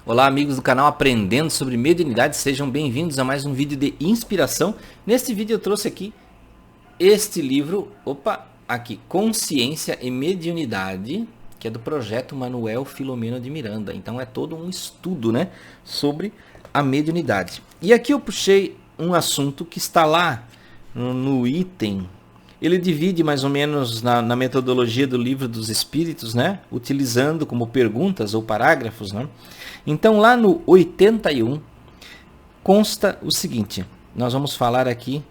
Olá, amigos do canal Aprendendo sobre Mediunidade, sejam bem-vindos a mais um vídeo de inspiração. Neste vídeo eu trouxe aqui este livro, Consciência e Mediunidade, que é do projeto Manuel Filomeno de Miranda. Então é todo um estudo, né, sobre a mediunidade. E aqui eu puxei um assunto que está lá no item. Ele divide mais ou menos na metodologia do Livro dos Espíritos, né? Utilizando como perguntas ou parágrafos, né? Então lá no 81 consta o seguinte, nós vamos falar aqui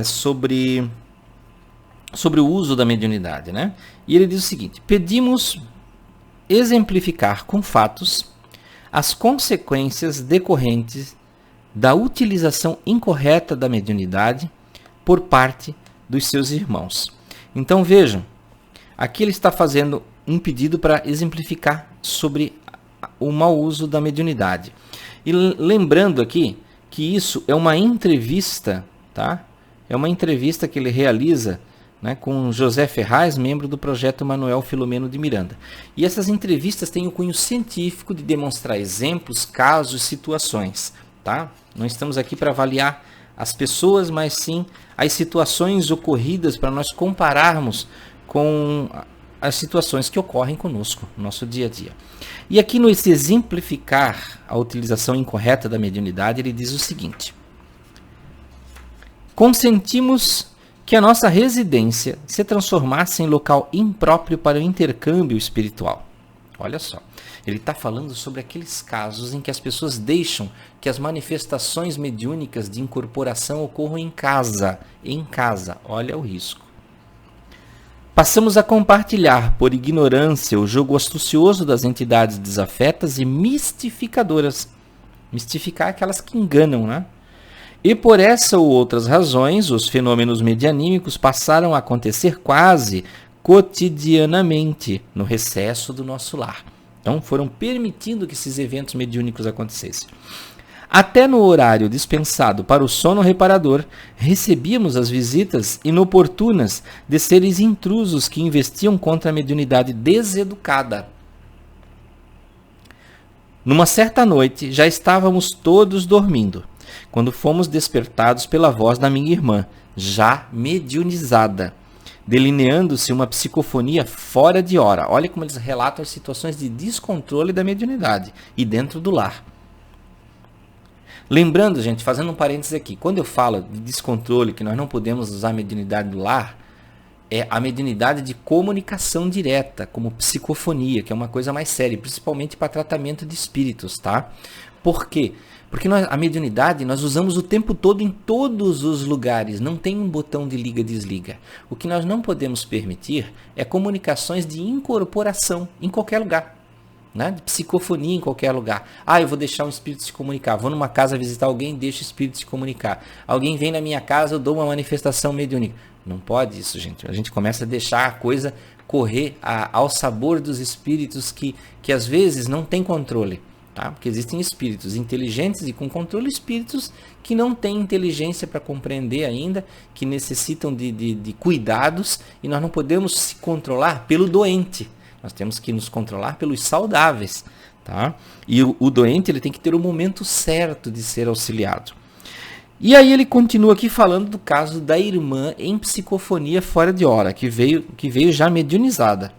sobre o uso da mediunidade, né? E ele diz o seguinte: pedimos exemplificar com fatos as consequências decorrentes da utilização incorreta da mediunidade por parte dos seus irmãos. Então vejam, aqui ele está fazendo um pedido para exemplificar sobre o mau uso da mediunidade. E lembrando aqui que isso é uma entrevista, tá? É uma entrevista que ele realiza, né, com José Ferraz, membro do projeto Manuel Filomeno de Miranda. E essas entrevistas têm o cunho científico de demonstrar exemplos, casos, situações, tá? Não estamos aqui para avaliar as pessoas, mas sim as situações ocorridas para nós compararmos com as situações que ocorrem conosco no nosso dia a dia. E aqui no exemplificar a utilização incorreta da mediunidade, ele diz o seguinte: consentimos que a nossa residência se transformasse em local impróprio para o intercâmbio espiritual. Olha só, ele está falando sobre aqueles casos em que as pessoas deixam que as manifestações mediúnicas de incorporação ocorram em casa. Olha o risco. Passamos a compartilhar, por ignorância, o jogo astucioso das entidades desafetas e mistificadoras. Mistificar aquelas que enganam, né? E por essa ou outras razões, os fenômenos medianímicos passaram a acontecer quase cotidianamente no recesso do nosso lar. Então foram permitindo que esses eventos mediúnicos acontecessem. Até no horário dispensado para o sono reparador, recebíamos as visitas inoportunas de seres intrusos que investiam contra a mediunidade deseducada. Numa certa noite, já estávamos todos dormindo, quando fomos despertados pela voz da minha irmã, já mediunizada, delineando-se uma psicofonia fora de hora. Olha como eles relatam as situações de descontrole da mediunidade e dentro do lar. Lembrando, gente, fazendo um parênteses aqui, quando eu falo de descontrole, que nós não podemos usar a mediunidade do lar, é a mediunidade de comunicação direta, como psicofonia, que é uma coisa mais séria, principalmente para tratamento de espíritos, tá? Por quê? Porque a mediunidade nós usamos o tempo todo em todos os lugares, não tem um botão de liga-desliga. O que nós não podemos permitir é comunicações de incorporação em qualquer lugar, né? De psicofonia em qualquer lugar. Eu vou deixar um espírito se comunicar, vou numa casa visitar alguém, deixa o espírito se comunicar. Alguém vem na minha casa, eu dou uma manifestação mediúnica. Não pode isso, gente. A gente começa a deixar a coisa correr ao sabor dos espíritos que às vezes não tem controle. Tá? Porque existem espíritos inteligentes e com controle, espíritos que não têm inteligência para compreender ainda, que necessitam de cuidados, e nós não podemos se controlar pelo doente, nós temos que nos controlar pelos saudáveis. Tá? E o doente ele tem que ter o momento certo de ser auxiliado. E aí ele continua aqui falando do caso da irmã em psicofonia fora de hora, que veio já mediunizada.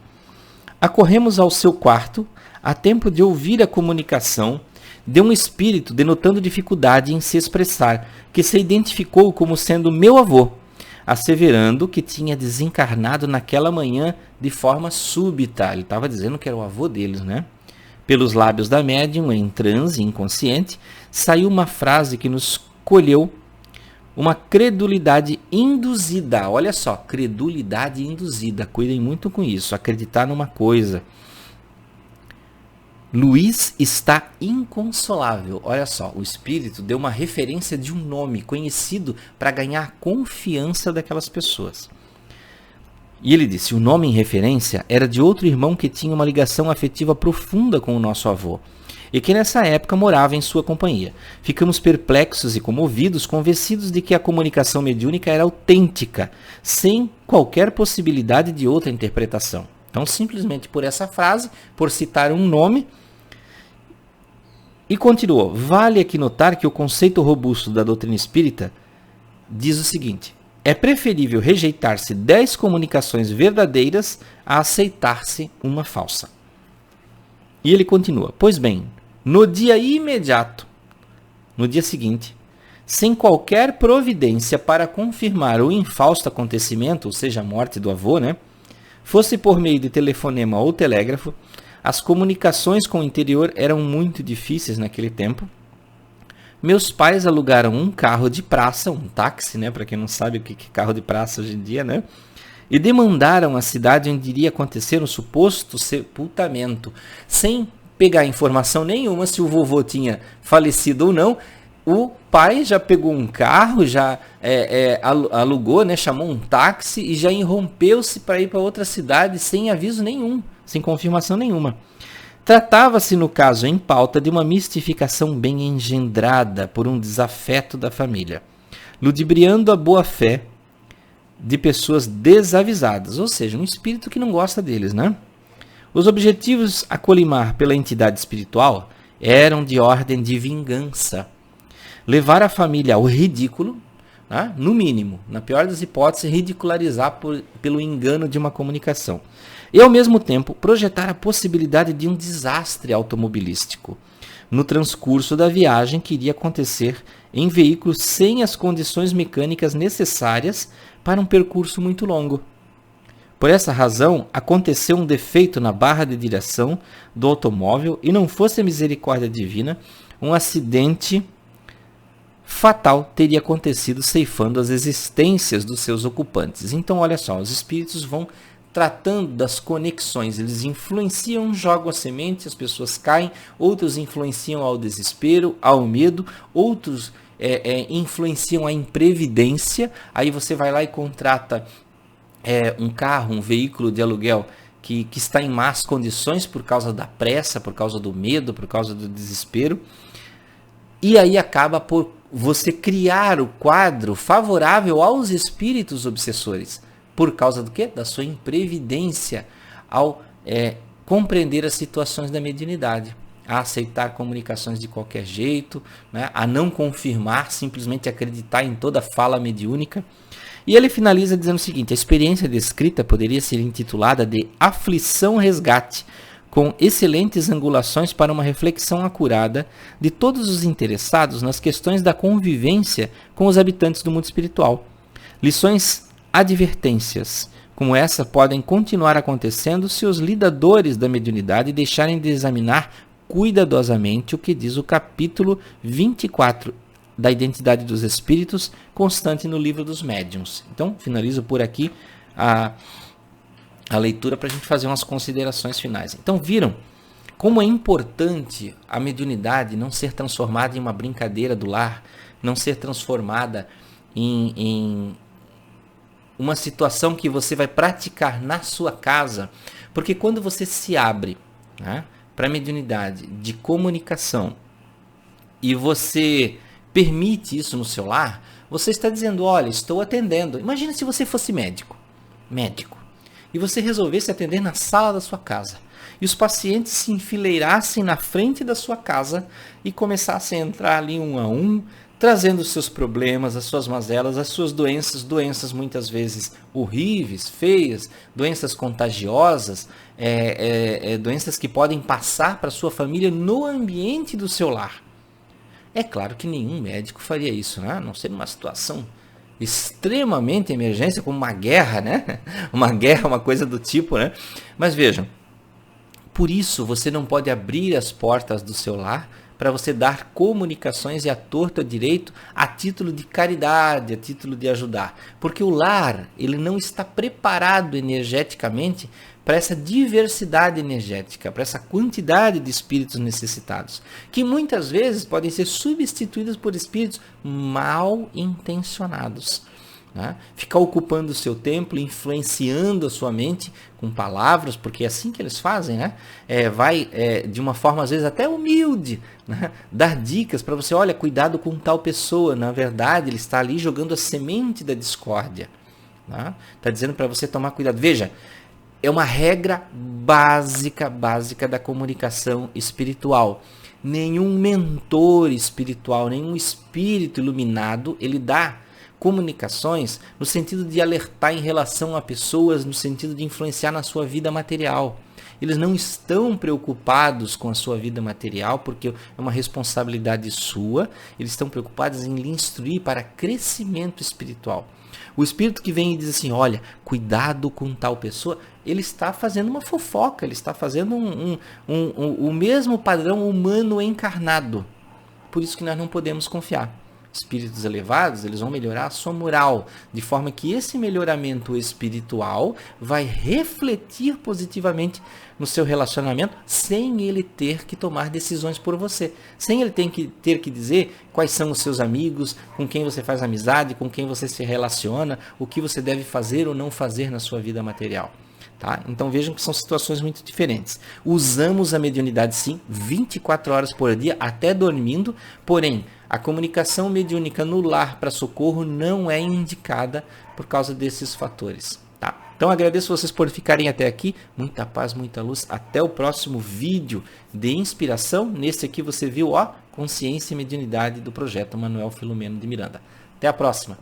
Acorremos ao seu quarto a tempo de ouvir a comunicação de um espírito denotando dificuldade em se expressar, que se identificou como sendo meu avô, asseverando que tinha desencarnado naquela manhã de forma súbita. Ele estava dizendo que era o avô deles, né? Pelos lábios da médium, em transe inconsciente, saiu uma frase que nos colheu uma credulidade induzida. Olha só, credulidade induzida. Cuidem muito com isso, acreditar numa coisa. Luiz está inconsolável. Olha só, o espírito deu uma referência de um nome conhecido para ganhar a confiança daquelas pessoas. E ele disse, o nome em referência era de outro irmão que tinha uma ligação afetiva profunda com o nosso avô, e que nessa época morava em sua companhia. Ficamos perplexos e comovidos, convencidos de que a comunicação mediúnica era autêntica, sem qualquer possibilidade de outra interpretação. Então, simplesmente por essa frase, por citar um nome, E continuou: vale aqui notar que o conceito robusto da doutrina espírita diz o seguinte: é preferível rejeitar-se 10 comunicações verdadeiras a aceitar-se uma falsa. E ele continua: pois bem, no dia imediato, no dia seguinte, sem qualquer providência para confirmar o infausto acontecimento, ou seja, a morte do avô, fosse por meio de telefonema ou telégrafo, as comunicações com o interior eram muito difíceis naquele tempo. Meus pais alugaram um carro de praça, um táxi, para quem não sabe o que é carro de praça hoje em dia, e demandaram a cidade onde iria acontecer um suposto sepultamento, sem pegar informação nenhuma se o vovô tinha falecido ou não. O pai já pegou um carro, já alugou, chamou um táxi e já irrompeu-se para ir para outra cidade sem aviso nenhum, sem confirmação nenhuma. Tratava-se, no caso em pauta, de uma mistificação bem engendrada por um desafeto da família, ludibriando a boa-fé de pessoas desavisadas, ou seja, um espírito que não gosta deles, Os objetivos a colimar pela entidade espiritual eram de ordem de vingança. Levar a família ao ridículo, no mínimo, na pior das hipóteses, ridicularizar pelo engano de uma comunicação. E, ao mesmo tempo, projetar a possibilidade de um desastre automobilístico no transcurso da viagem que iria acontecer em veículos sem as condições mecânicas necessárias para um percurso muito longo. Por essa razão, aconteceu um defeito na barra de direção do automóvel e, não fosse a misericórdia divina, um acidente fatal teria acontecido, ceifando as existências dos seus ocupantes. Então, olha só, os espíritos vão tratando das conexões, eles influenciam, jogam a semente, as pessoas caem, outros influenciam ao desespero, ao medo, outros influenciam a imprevidência. Aí você vai lá e contrata um carro, um veículo de aluguel que está em más condições por causa da pressa, por causa do medo, por causa do desespero. E aí acaba por você criar o quadro favorável aos espíritos obsessores. Por causa do quê? Da sua imprevidência ao compreender as situações da mediunidade, a aceitar comunicações de qualquer jeito, a não confirmar, simplesmente acreditar em toda fala mediúnica. E ele finaliza dizendo o seguinte: a experiência descrita poderia ser intitulada de aflição-resgate, com excelentes angulações para uma reflexão acurada de todos os interessados nas questões da convivência com os habitantes do mundo espiritual. Lições advertências como essa podem continuar acontecendo se os lidadores da mediunidade deixarem de examinar cuidadosamente o que diz o capítulo 24 da Identidade dos Espíritos, constante no Livro dos Médiuns. Então, finalizo por aqui a leitura para a gente fazer umas considerações finais. Então, viram como é importante a mediunidade não ser transformada em uma brincadeira do lar, não ser transformada em uma situação que você vai praticar na sua casa, porque quando você se abre para a mediunidade de comunicação e você permite isso no seu lar, você está dizendo: olha, estou atendendo. Imagina se você fosse médico, e você resolvesse atender na sala da sua casa, e os pacientes se enfileirassem na frente da sua casa e começassem a entrar ali um a um, trazendo os seus problemas, as suas mazelas, as suas doenças muitas vezes horríveis, feias, doenças contagiosas, doenças que podem passar para a sua família no ambiente do seu lar. É claro que nenhum médico faria isso, a não ser numa situação extremamente emergência, como uma guerra, Uma guerra, uma coisa do tipo, Mas vejam, por isso você não pode abrir as portas do seu lar para você dar comunicações e à torto e à direito a título de caridade, a título de ajudar. Porque o lar, ele não está preparado energeticamente para essa diversidade energética, para essa quantidade de espíritos necessitados, que muitas vezes podem ser substituídos por espíritos mal intencionados. Ficar ocupando o seu tempo, influenciando a sua mente com palavras, porque é assim que eles fazem, vai de uma forma às vezes até humilde, dar dicas para você: olha, cuidado com tal pessoa, na verdade ele está ali jogando a semente da discórdia, está dizendo para você tomar cuidado. Veja, é uma regra básica da comunicação espiritual. Nenhum mentor espiritual, nenhum espírito iluminado, ele dá comunicações no sentido de alertar em relação a pessoas, no sentido de influenciar na sua vida material. Eles não estão preocupados com a sua vida material, porque é uma responsabilidade sua. Eles estão preocupados em lhe instruir para crescimento espiritual. O espírito que vem e diz assim, olha, cuidado com tal pessoa, ele está fazendo uma fofoca, ele está fazendo o mesmo padrão humano encarnado. Por isso que nós não podemos confiar. Espíritos elevados, eles vão melhorar a sua moral, de forma que esse melhoramento espiritual vai refletir positivamente no seu relacionamento, sem ele ter que tomar decisões por você, sem ele ter que dizer quais são os seus amigos, com quem você faz amizade, com quem você se relaciona, o que você deve fazer ou não fazer na sua vida material. Tá? Então vejam que são situações muito diferentes. Usamos a mediunidade sim, 24 horas por dia, até dormindo, porém a comunicação mediúnica no lar para socorro não é indicada por causa desses fatores. Tá? Então agradeço vocês por ficarem até aqui, muita paz, muita luz, até o próximo vídeo de inspiração. Nesse aqui você viu, ó, Consciência e Mediunidade do projeto Manuel Filomeno de Miranda. Até a próxima!